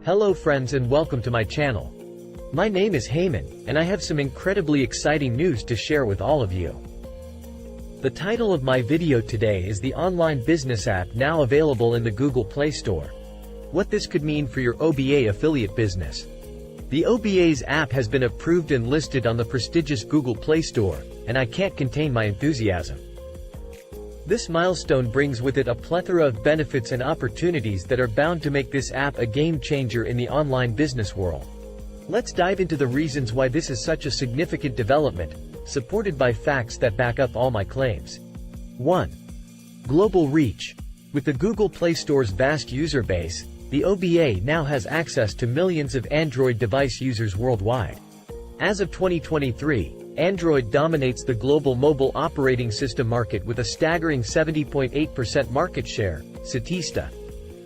Hello friends and welcome to my channel. My name is Heyman, and I have some incredibly exciting news to share with all of you. The title of my video today is the online business app now available in the Google Play Store. What this could mean for your O.B.A. affiliate business. The O.B.A.'s app has been approved and listed on the prestigious Google Play Store, and I can't contain my enthusiasm. This milestone brings with it a plethora of benefits and opportunities that are bound to make this app a game changer in the online business world. Let's dive into the reasons why this is such a significant development, supported by facts that back up all my claims. 1. Global reach. With the Google Play Store's vast user base, the O.B.A. now has access to millions of Android device users worldwide. As of 2023, Android dominates the global mobile operating system market with a staggering 70.8% market share, Statista.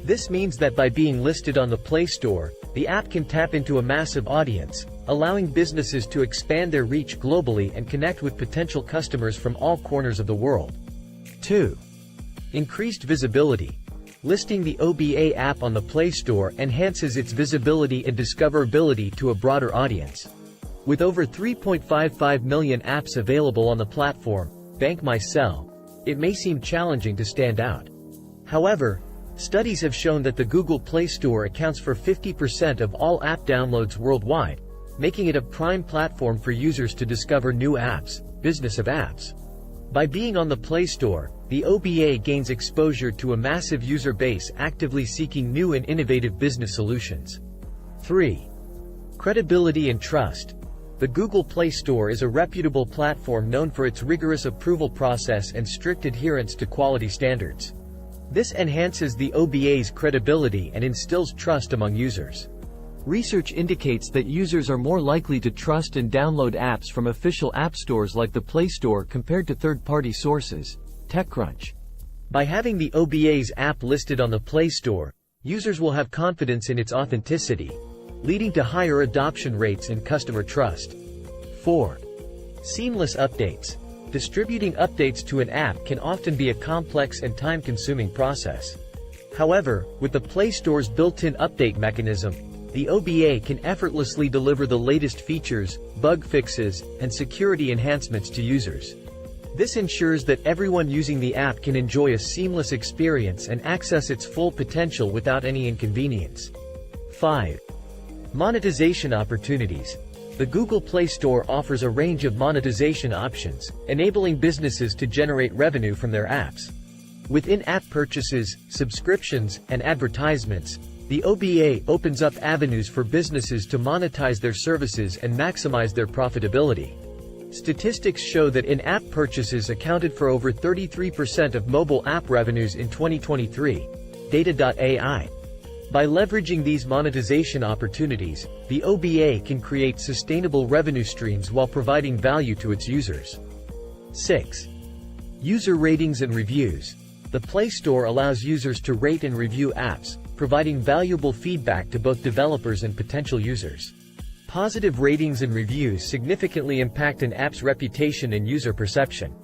This means that by being listed on the Play Store, the app can tap into a massive audience, allowing businesses to expand their reach globally and connect with potential customers from all corners of the world. 2. Increased visibility. Listing the O.B.A. app on the Play Store enhances its visibility and discoverability to a broader audience. With over 3.55 million apps available on the platform, Bank My Cell, it may seem challenging to stand out. However, studies have shown that the Google Play Store accounts for 50% of all app downloads worldwide, making it a prime platform for users to discover new apps, business of apps. By being on the Play Store, the O.B.A. gains exposure to a massive user base actively seeking new and innovative business solutions. 3. Credibility and trust. The Google Play Store is a reputable platform known for its rigorous approval process and strict adherence to quality standards. This enhances the O.B.A.'s credibility and instills trust among users. Research indicates that users are more likely to trust and download apps from official app stores like the Play Store compared to third-party sources. TechCrunch. By having the O.B.A.'s app listed on the Play Store, users will have confidence in its authenticity, leading to higher adoption rates and customer trust. 4. Seamless updates. Distributing updates to an app can often be a complex and time-consuming process. However, with the Play Store's built-in update mechanism, the O.B.A. can effortlessly deliver the latest features, bug fixes, and security enhancements to users. This ensures that everyone using the app can enjoy a seamless experience and access its full potential without any inconvenience. 5. Monetization opportunities. The Google Play Store offers a range of monetization options, enabling businesses to generate revenue from their apps. With in-app purchases, subscriptions, and advertisements, the O.B.A. opens up avenues for businesses to monetize their services and maximize their profitability. Statistics show that in-app purchases accounted for over 33% of mobile app revenues in 2023. Data.ai. By leveraging these monetization opportunities, the O.B.A. can create sustainable revenue streams while providing value to its users. 6. User ratings and reviews. The Play Store allows users to rate and review apps, providing valuable feedback to both developers and potential users. Positive ratings and reviews significantly impact an app's reputation and user perception.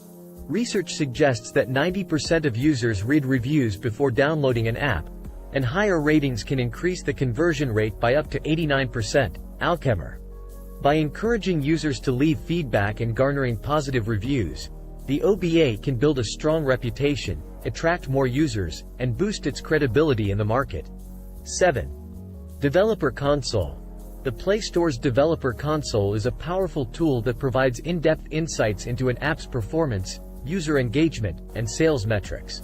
Research suggests that 90% of users read reviews before downloading an app, and higher ratings can increase the conversion rate by up to 89%. Alchemer. By encouraging users to leave feedback and garnering positive reviews, the O.B.A. can build a strong reputation, attract more users, and boost its credibility in the market. 7. Developer Console. The Play Store's Developer Console is a powerful tool that provides in-depth insights into an app's performance, user engagement, and sales metrics.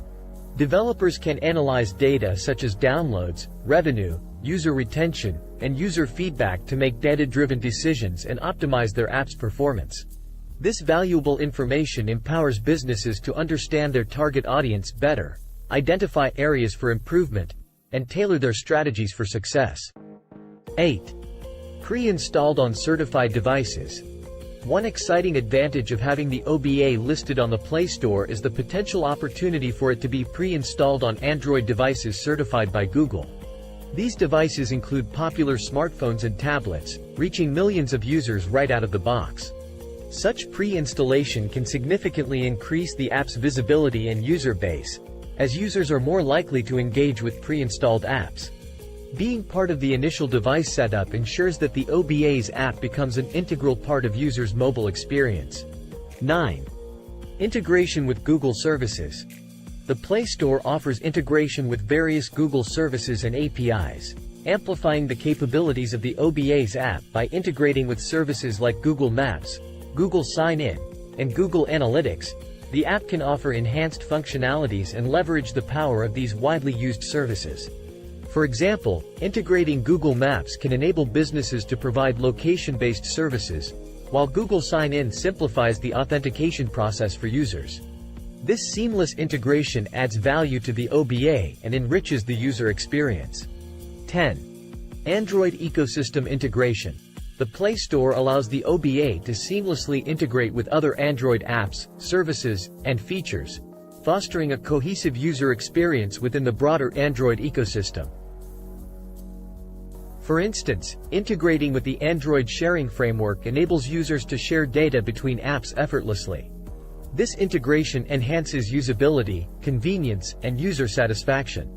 Developers can analyze data such as downloads, revenue, user retention, and user feedback to make data-driven decisions and optimize their app's performance. This valuable information empowers businesses to understand their target audience better, identify areas for improvement, and tailor their strategies for success. 8. Pre-installed on certified devices. One exciting advantage of having the O.B.A. listed on the Play Store is the potential opportunity for it to be pre-installed on Android devices certified by Google. These devices include popular smartphones and tablets, reaching millions of users right out of the box. Such pre-installation can significantly increase the app's visibility and user base, as users are more likely to engage with pre-installed apps. Being part of the initial device setup ensures that the O.B.A.'s app becomes an integral part of users' mobile experience. 9. Integration with Google services. The Play Store offers integration with various Google services and APIs, amplifying the capabilities of the O.B.A.'s app by integrating with services like Google Maps, Google Sign-In, and Google Analytics. The app can offer enhanced functionalities and leverage the power of these widely used services. For example, integrating Google Maps can enable businesses to provide location-based services, while Google Sign-In simplifies the authentication process for users. This seamless integration adds value to the O.B.A. and enriches the user experience. 10. Android ecosystem integration. The Play Store allows the O.B.A. to seamlessly integrate with other Android apps, services, and features, fostering a cohesive user experience within the broader Android ecosystem. For instance, integrating with the Android sharing framework enables users to share data between apps effortlessly. This integration enhances usability, convenience, and user satisfaction.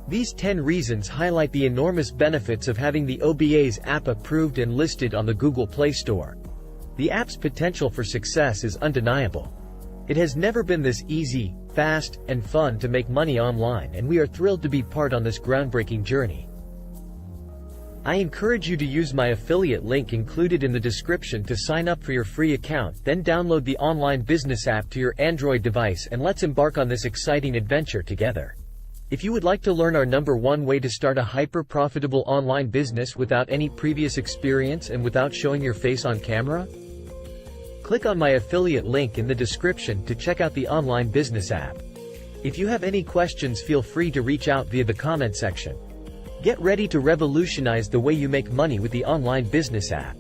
These 10 reasons highlight the enormous benefits of having the O.B.A.'s app approved and listed on the Google Play Store. The app's potential for success is undeniable. It has never been this easy, fast, and fun to make money online, and we are thrilled to be part on this groundbreaking journey. I encourage you to use my affiliate link included in the description to sign up for your free account, then download the Online Business app to your Android device, and let's embark on this exciting adventure together. If you would like to learn our #1 way to start a hyper-profitable online business without any previous experience and without showing your face on camera, click on my affiliate link in the description to check out the Online Business app. If you have any questions, feel free to reach out via the comment section. Get ready to revolutionize the way you make money with the Online Business app.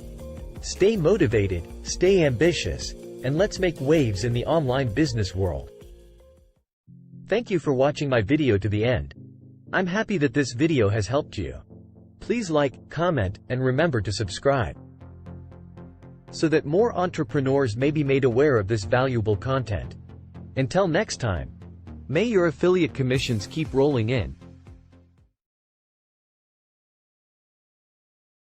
Stay motivated, stay ambitious, and let's make waves in the online business world. Thank you for watching my video to the end. I'm happy that this video has helped you. Please like, comment, and remember to subscribe, so that more entrepreneurs may be made aware of this valuable content. Until next time, may your affiliate commissions keep rolling in.